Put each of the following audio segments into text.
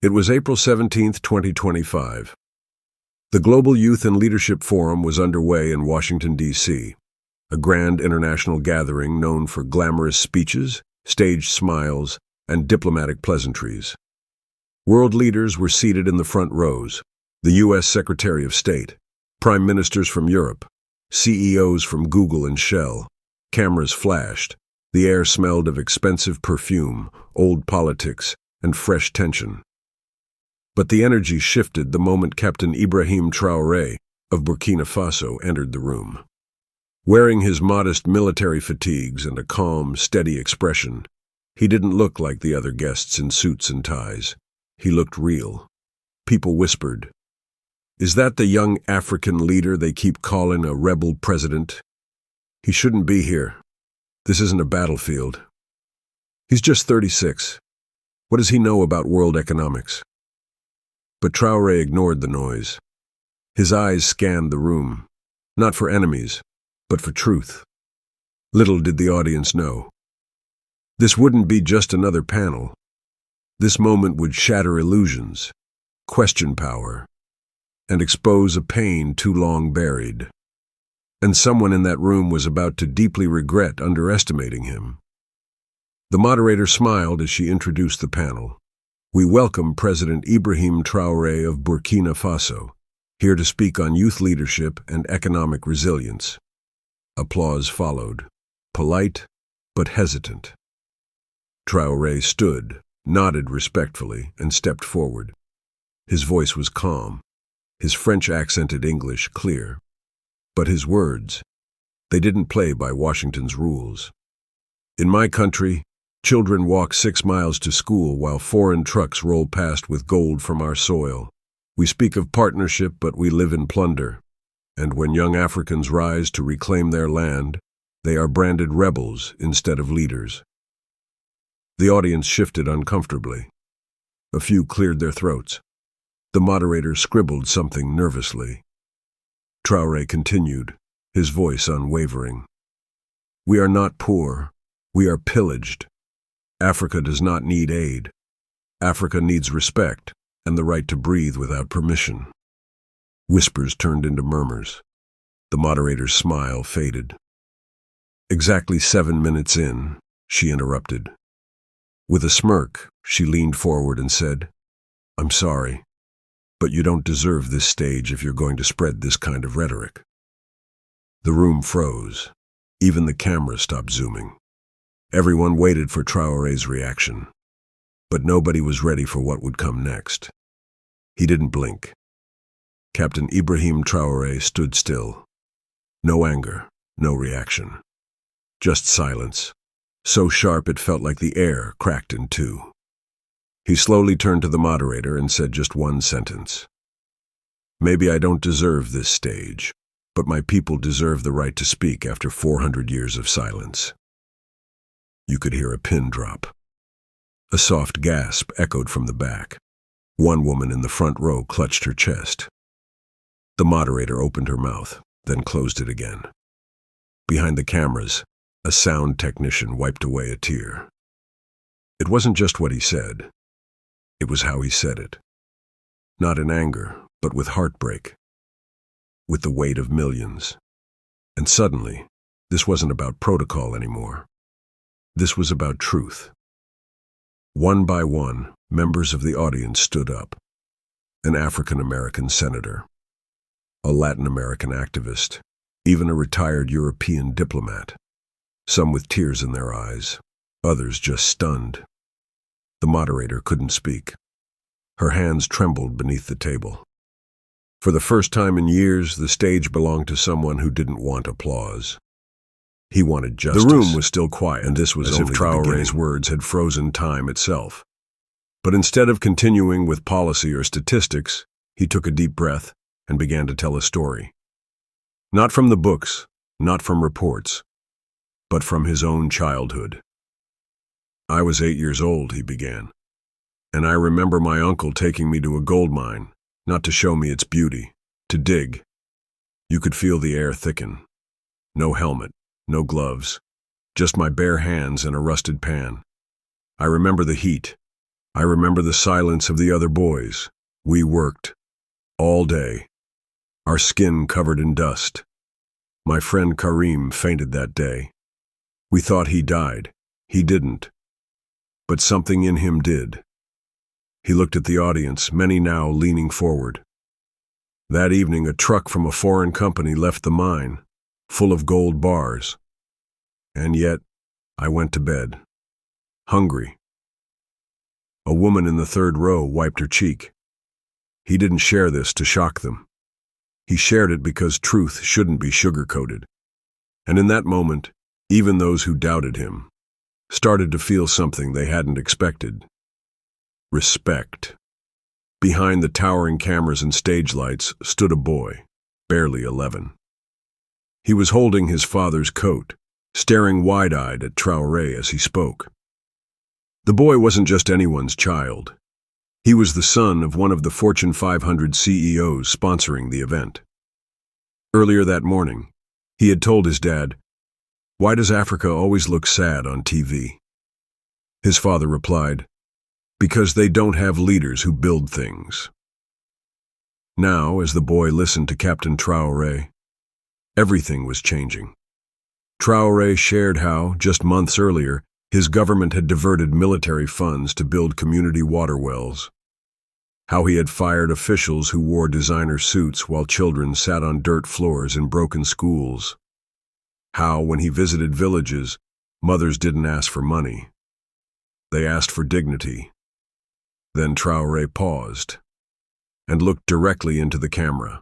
It was April 17, 2025. The Global Youth and Leadership Forum was underway in Washington, D.C., a grand international gathering known for glamorous speeches, staged smiles, and diplomatic pleasantries. World leaders were seated in the front rows: the U.S. Secretary of State, prime ministers from Europe, CEOs from Google and Shell. Cameras flashed. The air smelled of expensive perfume, old politics, and fresh tension. But the energy shifted the moment Captain Ibrahim Traoré of Burkina Faso entered the room. Wearing his modest military fatigues and a calm, steady expression, he didn't look like the other guests in suits and ties. He looked real. People whispered, "Is that the young African leader they keep calling a rebel president? He shouldn't be here. This isn't a battlefield. He's just 36. What does he know about world economics?" But Traoré ignored the noise. His eyes scanned the room, not for enemies, but for truth. Little did the audience know. This wouldn't be just another panel. This moment would shatter illusions, question power, and expose a pain too long buried. And someone in that room was about to deeply regret underestimating him. The moderator smiled as she introduced the panel. "We welcome President Ibrahim Traoré of Burkina Faso, here to speak on youth leadership and economic resilience." Applause followed, polite but hesitant. Traoré stood, nodded respectfully, and stepped forward. His voice was calm, his French-accented English clear. But his words, they didn't play by Washington's rules. "In my country, children walk 6 miles to school while foreign trucks roll past with gold from our soil. We speak of partnership, but we live in plunder. And when young Africans rise to reclaim their land, they are branded rebels instead of leaders." The audience shifted uncomfortably. A few cleared their throats. The moderator scribbled something nervously. Traoré continued, his voice unwavering. "We are not poor. We are pillaged. Africa does not need aid. Africa needs respect and the right to breathe without permission." Whispers turned into murmurs. The moderator's smile faded. Exactly 7 minutes in, she interrupted. With a smirk, she leaned forward and said, "I'm sorry, but you don't deserve this stage if you're going to spread this kind of rhetoric." The room froze. Even the camera stopped zooming. Everyone waited for Traoré's reaction, but nobody was ready for what would come next. He didn't blink. Captain Ibrahim Traoré stood still. No anger, no reaction. Just silence, so sharp it felt like the air cracked in two. He slowly turned to the moderator and said just one sentence. "Maybe I don't deserve this stage, but my people deserve the right to speak after 400 years of silence." You could hear a pin drop. A soft gasp echoed from the back. One woman in the front row clutched her chest. The moderator opened her mouth, then closed it again. Behind the cameras, a sound technician wiped away a tear. It wasn't just what he said. It was how he said it. Not in anger, but with heartbreak. With the weight of millions. And suddenly, this wasn't about protocol anymore. This was about truth. One by one, members of the audience stood up. An African-American senator, a Latin American activist, even a retired European diplomat. Some with tears in their eyes, others just stunned. The moderator couldn't speak. Her hands trembled beneath the table. For the first time in years, the stage belonged to someone who didn't want applause. He wanted justice. The room was still quiet, and this was as if Traoré's words had frozen time itself. But instead of continuing with policy or statistics, he took a deep breath and began to tell a story. Not from the books, not from reports, but from his own childhood. "I was 8 years old," he began, "and I remember my uncle taking me to a gold mine, not to show me its beauty, to dig. You could feel the air thicken. No helmet, no gloves, just my bare hands and a rusted pan. I remember the heat, I remember the silence of the other boys. We worked all day, our skin covered in dust. My friend Karim fainted that day. We thought he died. He didn't. But something in him did. He looked at the audience, many now leaning forward. That evening, a truck from a foreign company left the mine, full of gold bars. And yet, I went to bed, hungry. A woman in the third row wiped her cheek. He didn't share this to shock them. He shared it because truth shouldn't be sugar-coated. And in that moment, even those who doubted him started to feel something they hadn't expected. Respect. Behind the towering cameras and stage lights stood a boy, barely 11. He was holding his father's coat, staring wide-eyed at Traoré as he spoke. The boy wasn't just anyone's child. He was the son of one of the Fortune 500 CEOs sponsoring the event. Earlier that morning, he had told his dad, "Why does Africa always look sad on TV?" His father replied, "Because they don't have leaders who build things." Now, as the boy listened to Captain Traoré, everything was changing. Traoré shared how, just months earlier, his government had diverted military funds to build community water wells. How he had fired officials who wore designer suits while children sat on dirt floors in broken schools. How, when he visited villages, mothers didn't ask for money. They asked for dignity. Then Traoré paused and looked directly into the camera.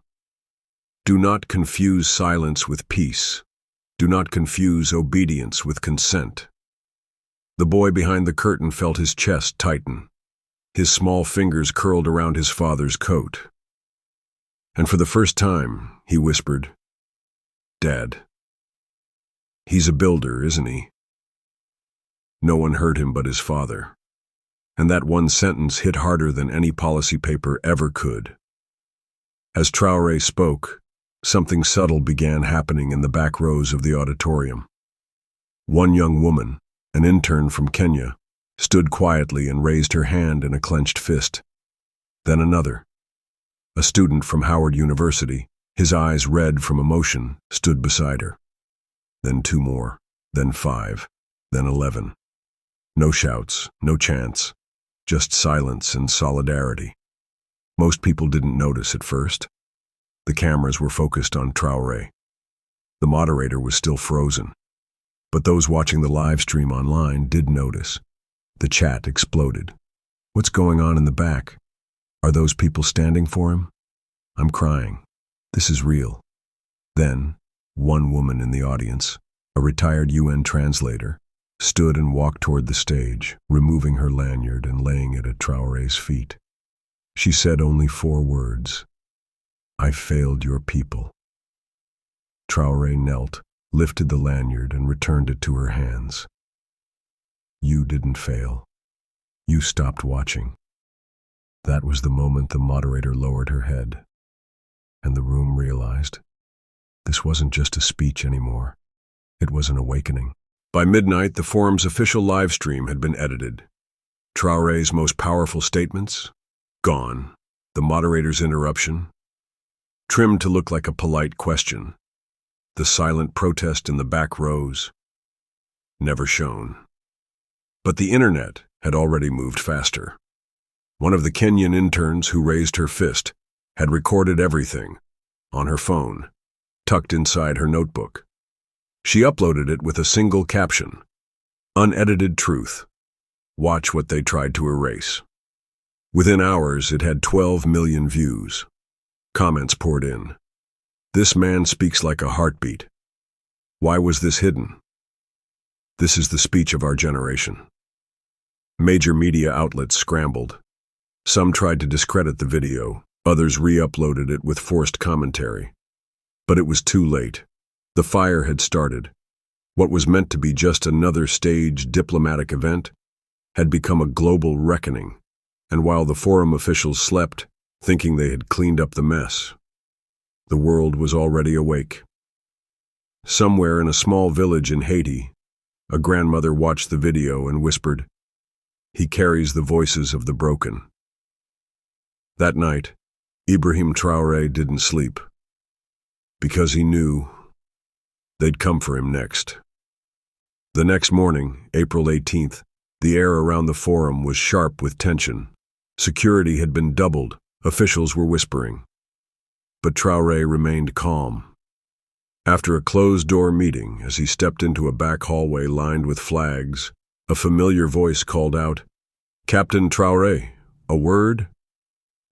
Do not confuse silence with peace. Do not confuse obedience with consent. The boy behind the curtain felt his chest tighten. His small fingers curled around his father's coat. And for the first time, he whispered, "Dad, he's a builder, isn't he?" No one heard him but his father. And that one sentence hit harder than any policy paper ever could. As Traoré spoke, something subtle began happening in the back rows of the auditorium. One young woman, an intern from Kenya, stood quietly and raised her hand in a clenched fist. Then another, a student from Howard University, his eyes red from emotion, stood beside her. Then two more, then 5, then 11. No shouts, no chants, just silence and solidarity. Most people didn't notice at first. The cameras were focused on Traoré. The moderator was still frozen. But those watching the live stream online did notice. The chat exploded. What's going on in the back? Are those people standing for him? I'm crying. This is real. Then, one woman in the audience, a retired UN translator, stood and walked toward the stage, removing her lanyard and laying it at Traoré's feet. She said only 4 words. I failed your people. Traoré knelt, lifted the lanyard, and returned it to her hands. You didn't fail. You stopped watching. That was the moment the moderator lowered her head, and the room realized this wasn't just a speech anymore. It was an awakening. By midnight, the forum's official live stream had been edited. Traoré's most powerful statements? Gone. The moderator's interruption? Trimmed to look like a polite question. The silent protest in the back rows? Never shown. But the internet had already moved faster. One of the Kenyan interns who raised her fist had recorded everything, on her phone, tucked inside her notebook. She uploaded it with a single caption, "Unedited truth. Watch what they tried to erase." Within hours, it had 12 million views. Comments poured in. This man speaks like a heartbeat. Why was this hidden? This is the speech of our generation. Major media outlets scrambled. Some tried to discredit the video, others re-uploaded it with forced commentary. But it was too late. The fire had started. What was meant to be just another staged diplomatic event had become a global reckoning, and while the forum officials slept, thinking they had cleaned up the mess, the world was already awake. Somewhere in a small village in Haiti, a grandmother watched the video and whispered, He carries the voices of the broken. That night, Ibrahim Traoré didn't sleep, because he knew they'd come for him next. The next morning, April 18th, the air around the forum was sharp with tension. Security had been doubled. Officials were whispering. But Traoré remained calm. After a closed-door meeting, as he stepped into a back hallway lined with flags, a familiar voice called out, "Captain Traoré, a word?"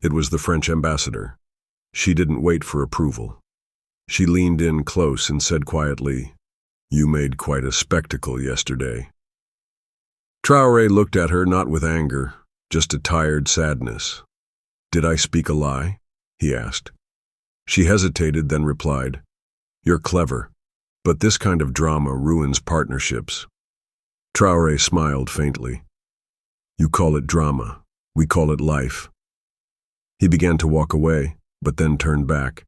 It was the French ambassador. She didn't wait for approval. She leaned in close and said quietly, "You made quite a spectacle yesterday." Traoré looked at her not with anger, just a tired sadness. "Did I speak a lie?" he asked. She hesitated, then replied, "You're clever, but this kind of drama ruins partnerships." Traoré smiled faintly. "You call it drama. We call it life." He began to walk away, but then turned back.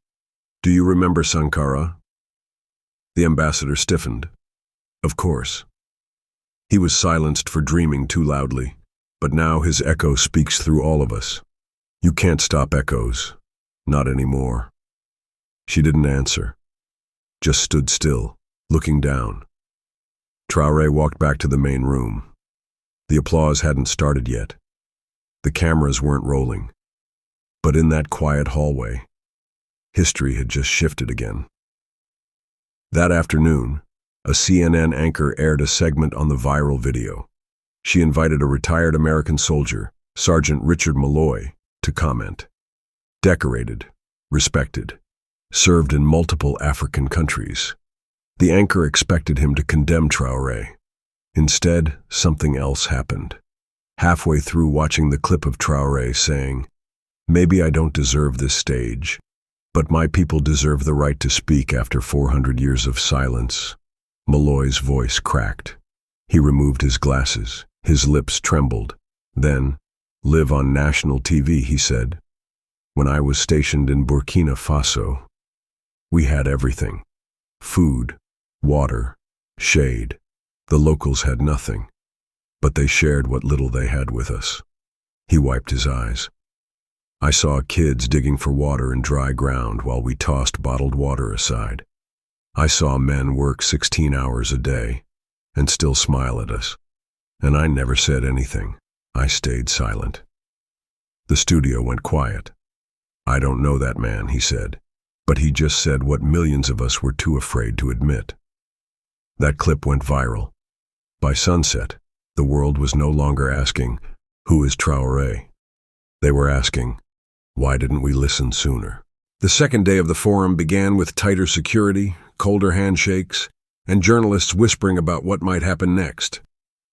"Do you remember Sankara?" The ambassador stiffened. "Of course." He was silenced for dreaming too loudly, but now his echo speaks through all of us. You can't stop echoes. Not anymore. She didn't answer, just stood still, looking down. Traoré walked back to the main room. The applause hadn't started yet. The cameras weren't rolling. But in that quiet hallway, history had just shifted again. That afternoon, a CNN anchor aired a segment on the viral video. She invited a retired American soldier, Sergeant Richard Malloy, to comment. Decorated, respected, served in multiple African countries. The anchor expected him to condemn Traoré. Instead, something else happened. Halfway through watching the clip of Traoré saying, "Maybe I don't deserve this stage, but my people deserve the right to speak after 400 years of silence," Malloy's voice cracked. He removed his glasses. His lips trembled. Then, "Live on national TV," he said. "When I was stationed in Burkina Faso, we had everything. Food, water, shade. The locals had nothing, but they shared what little they had with us." He wiped his eyes. "I saw kids digging for water in dry ground while we tossed bottled water aside. I saw men work 16 hours a day and still smile at us. And I never said anything. I stayed silent." The studio went quiet. "I don't know that man," he said, "but he just said what millions of us were too afraid to admit." That clip went viral. By sunset, the world was no longer asking, "Who is Traoré?" They were asking, "Why didn't we listen sooner?" The second day of the forum began with tighter security, colder handshakes, and journalists whispering about what might happen next.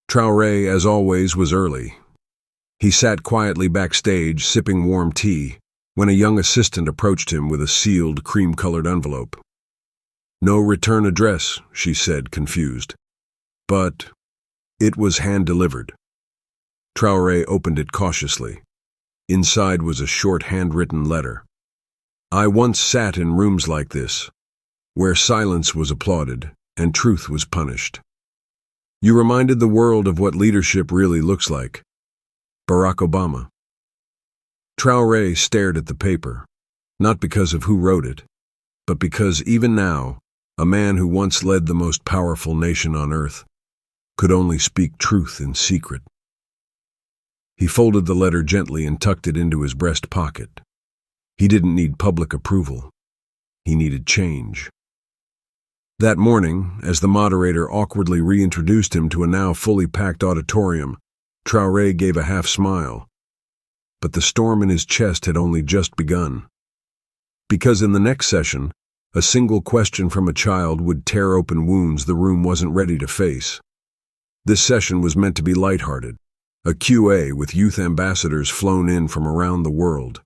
Traoré, as always, was early. He sat quietly backstage, sipping warm tea, when a young assistant approached him with a sealed, cream-colored envelope. "No return address," she said, confused. But it was hand-delivered. Traoré opened it cautiously. Inside was a short handwritten letter. "I once sat in rooms like this, where silence was applauded and truth was punished. You reminded the world of what leadership really looks like. Barack Obama." Traoré stared at the paper, not because of who wrote it, but because even now, a man who once led the most powerful nation on earth could only speak truth in secret. He folded the letter gently and tucked it into his breast pocket. He didn't need public approval. He needed change. That morning, as the moderator awkwardly reintroduced him to a now fully packed auditorium, Traoré gave a half-smile. But the storm in his chest had only just begun. Because in the next session, a single question from a child would tear open wounds the room wasn't ready to face. This session was meant to be lighthearted, a QA with youth ambassadors flown in from around the world.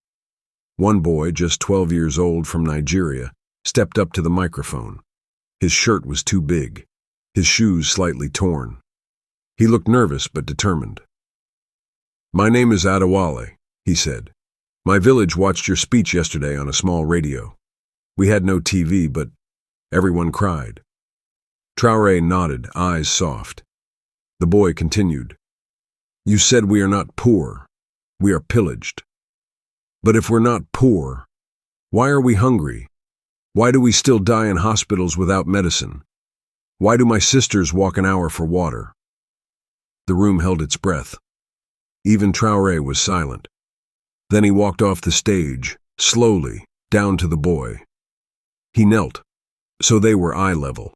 One boy, just 12 years old from Nigeria, stepped up to the microphone. His shirt was too big, his shoes slightly torn. He looked nervous but determined. "My name is Adewale," he said. "My village watched your speech yesterday on a small radio. We had no TV, but everyone cried." Traoré nodded, eyes soft. The boy continued. You said we are not poor. We are pillaged. But if we're not poor, why are we hungry? Why do we still die in hospitals without medicine? Why do my sisters walk an hour for water? The room held its breath. Even Traoré was silent. Then he walked off the stage, slowly, down to the boy. He knelt, so they were eye level.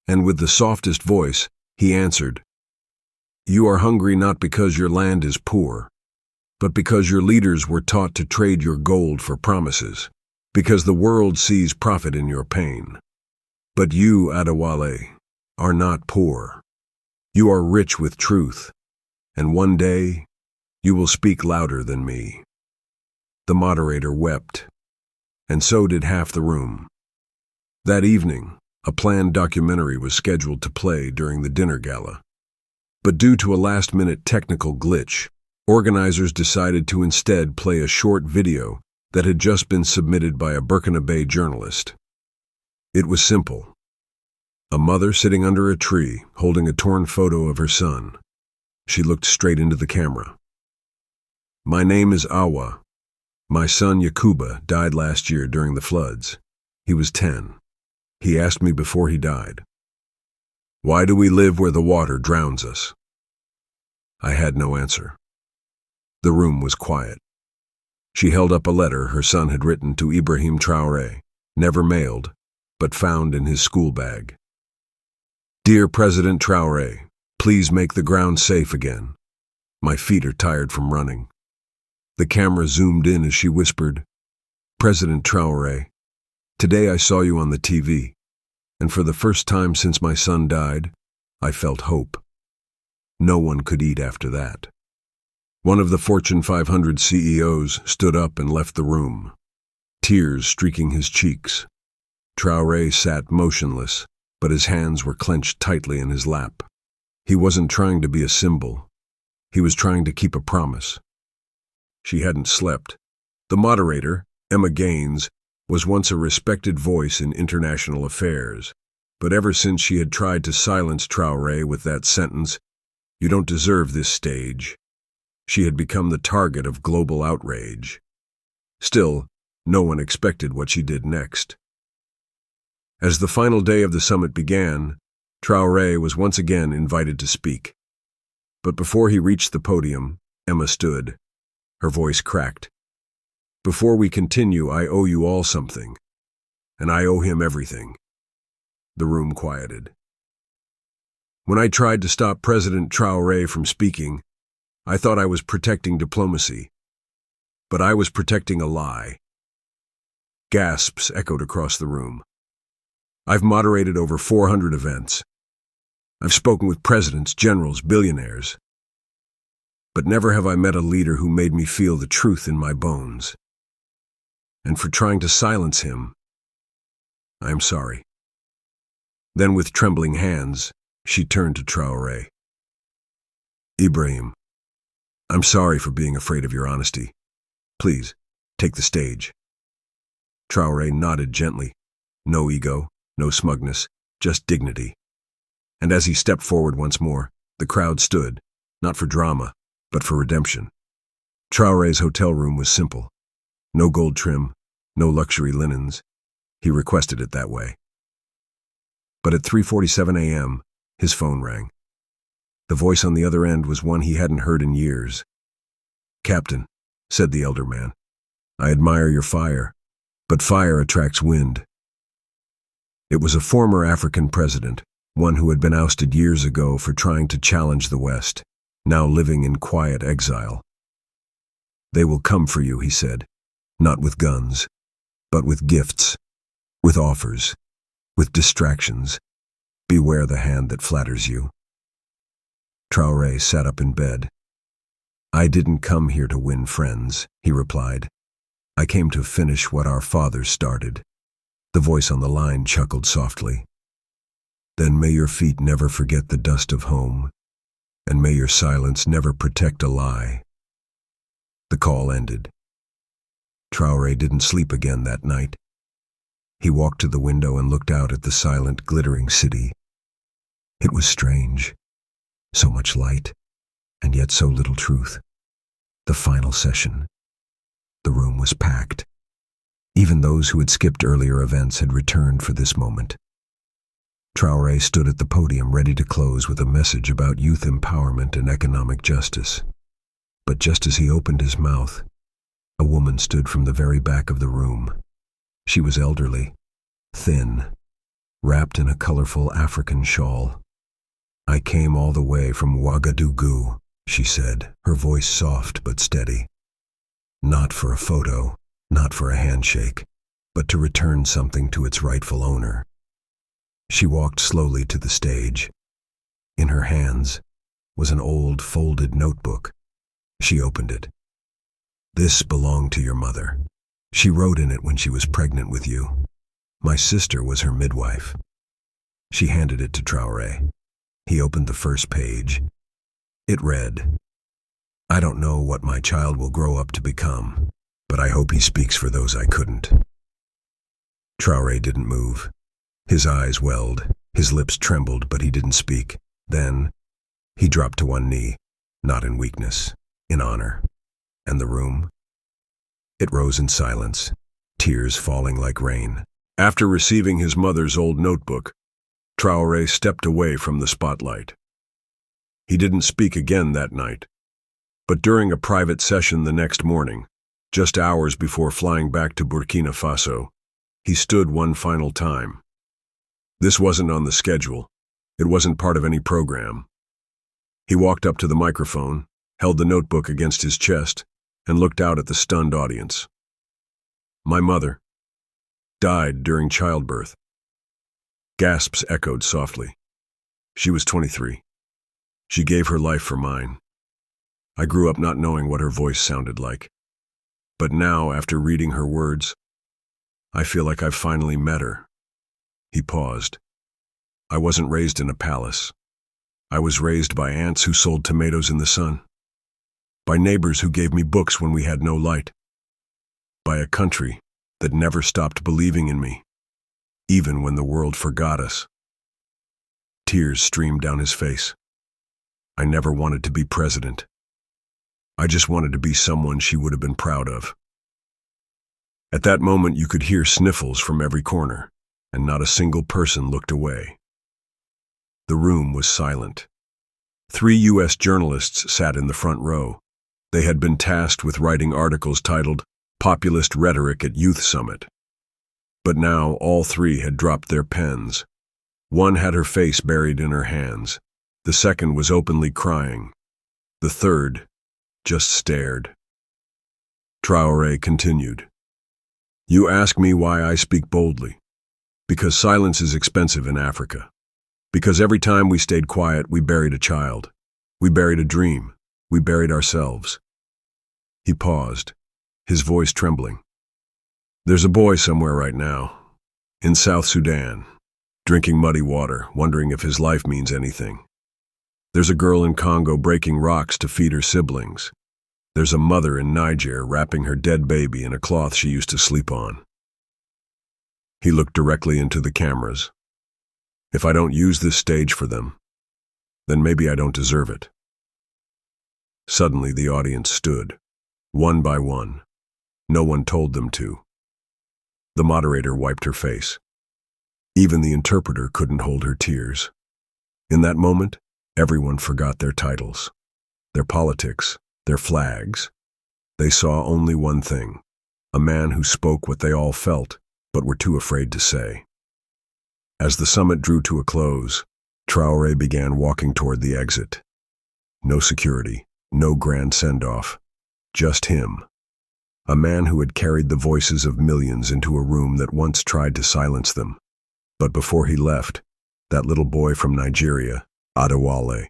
And with the softest voice, he answered, "You are hungry not because your land is poor, but because your leaders were taught to trade your gold for promises, because the world sees profit in your pain. But you, Adewale, are not poor. You are rich with truth, and one day you will speak louder than me." The moderator wept, and so did half the room. That evening, a planned documentary was scheduled to play during the dinner gala. But due to a last-minute technical glitch, organizers decided to instead play a short video that had just been submitted by a Burkina Faso journalist. It was simple. A mother sitting under a tree, holding a torn photo of her son. She looked straight into the camera. "My name is Awa. My son Yakuba died last year during the floods. He was 10. He asked me before he died, 'Why do we live where the water drowns us?' I had no answer." The room was quiet. She held up a letter her son had written to Ibrahim Traoré, never mailed, but found in his school bag. "Dear President Traoré, please make the ground safe again. My feet are tired from running." The camera zoomed in as she whispered, "President Traoré, today I saw you on the TV, and for the first time since my son died, I felt hope. No one could eat after that." One of the Fortune 500 CEOs stood up and left the room, tears streaking his cheeks. Traoré sat motionless, but his hands were clenched tightly in his lap. He wasn't trying to be a symbol. He was trying to keep a promise. She hadn't slept. The moderator, Emma Gaines, was once a respected voice in international affairs, but ever since she had tried to silence Traoré with that sentence, "You don't deserve this stage," she had become the target of global outrage. Still, no one expected what she did next. As the final day of the summit began, Traoré was once again invited to speak. But before he reached the podium, Emma stood. Her voice cracked. "Before we continue, I owe you all something, and I owe him everything." The room quieted. "When I tried to stop President Traoré from speaking, I thought I was protecting diplomacy, but I was protecting a lie." Gasps echoed across the room. "I've moderated over 400 events. I've spoken with presidents, generals, billionaires. But never have I met a leader who made me feel the truth in my bones. And for trying to silence him, I am sorry." Then with trembling hands, she turned to Traoré. "Ibrahim, I'm sorry for being afraid of your honesty. Please, take the stage." Traoré nodded gently. No ego, no smugness, just dignity. And as he stepped forward once more, the crowd stood, not for drama, but for redemption. Traoré's hotel room was simple. No gold trim, no luxury linens. He requested it that way. But at 3:47 a.m., his phone rang. The voice on the other end was one he hadn't heard in years. "Captain," said the elder man, "I admire your fire, but fire attracts wind." It was a former African president, one who had been ousted years ago for trying to challenge the West, now living in quiet exile. "They will come for you," he said, "not with guns, but with gifts, with offers, with distractions. Beware the hand that flatters you." Traoré sat up in bed. "I didn't come here to win friends," he replied. "I came to finish what our fathers started." The voice on the line chuckled softly. "Then may your feet never forget the dust of home, and may your silence never protect a lie." The call ended. Traoré didn't sleep again that night. He walked to the window and looked out at the silent, glittering city. It was strange. So much light, and yet so little truth. The final session. The room was packed. Even those who had skipped earlier events had returned for this moment. Traoré stood at the podium ready to close with a message about youth empowerment and economic justice. But just as he opened his mouth, a woman stood from the very back of the room. She was elderly, thin, wrapped in a colorful African shawl. "I came all the way from Ouagadougou," she said, her voice soft but steady. "Not for a photo, not for a handshake, but to return something to its rightful owner." She walked slowly to the stage. In her hands was an old folded notebook. She opened it. "This belonged to your mother. She wrote in it when she was pregnant with you. My sister was her midwife." She handed it to Traoré. He opened the first page. It read, "I don't know what my child will grow up to become, but I hope he speaks for those I couldn't." Traoré didn't move. His eyes welled, his lips trembled, but he didn't speak. Then he dropped to one knee, not in weakness, in honor. And the room? It rose in silence, tears falling like rain. After receiving his mother's old notebook, Traoré stepped away from the spotlight. He didn't speak again that night, but during a private session the next morning, just hours before flying back to Burkina Faso, he stood one final time. This wasn't on the schedule. It wasn't part of any program. He walked up to the microphone, held the notebook against his chest, and looked out at the stunned audience. "My mother died during childbirth." Gasps echoed softly. "She was 23. She gave her life for mine. I grew up not knowing what her voice sounded like. But now, after reading her words, I feel like I've finally met her." He paused. "I wasn't raised in a palace. I was raised by aunts who sold tomatoes in the sun, by neighbors who gave me books when we had no light, by a country that never stopped believing in me, even when the world forgot us." Tears streamed down his face. "I never wanted to be president. I just wanted to be someone she would have been proud of." At that moment you could hear sniffles from every corner, and not a single person looked away. The room was silent. 3 U.S. journalists sat in the front row. They had been tasked with writing articles titled "Populist Rhetoric at Youth Summit." But now all 3 had dropped their pens. One had her face buried in her hands. The second was openly crying. The third just stared. Traoré continued, "You ask me why I speak boldly. Because silence is expensive in Africa. Because every time we stayed quiet, we buried a child. We buried a dream. We buried ourselves." He paused, his voice trembling. "There's a boy somewhere right now, in South Sudan, drinking muddy water, wondering if his life means anything. There's a girl in Congo breaking rocks to feed her siblings. There's a mother in Niger wrapping her dead baby in a cloth she used to sleep on." He looked directly into the cameras. "If I don't use this stage for them, then maybe I don't deserve it." Suddenly the audience stood, one by one. No one told them to. The moderator wiped her face. Even the interpreter couldn't hold her tears. In that moment, everyone forgot their titles, their politics, their flags. They saw only one thing, a man who spoke what they all felt, but were too afraid to say. As the summit drew to a close, Traoré began walking toward the exit. No security, no grand send-off, just him. A man who had carried the voices of millions into a room that once tried to silence them. But before he left, that little boy from Nigeria, Adewale,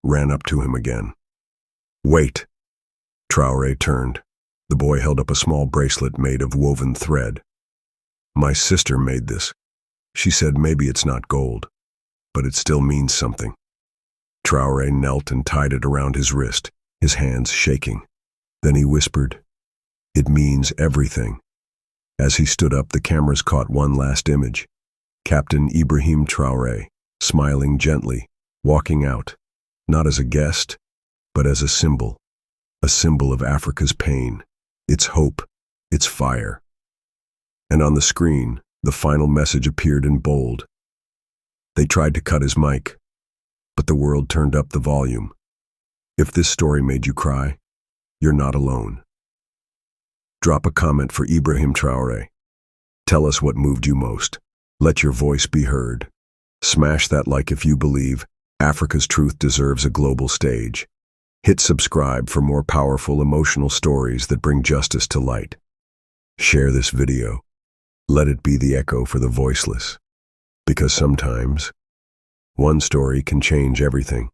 ran up to him again. "Wait." Traoré turned. The boy held up a small bracelet made of woven thread. "My sister made this. She said maybe it's not gold, but it still means something." Traoré knelt and tied it around his wrist, his hands shaking. Then he whispered, "It means everything." As he stood up, the cameras caught one last image. Captain Ibrahim Traoré, smiling gently, walking out, not as a guest, but as a symbol of Africa's pain, its hope, its fire. And on the screen, the final message appeared in bold. They tried to cut his mic, but the world turned up the volume. If this story made you cry, you're not alone. Drop a comment for Ibrahim Traoré. Tell us what moved you most. Let your voice be heard. Smash that like if you believe Africa's truth deserves a global stage. Hit subscribe for more powerful, emotional stories that bring justice to light. Share this video. Let it be the echo for the voiceless. Because sometimes, one story can change everything.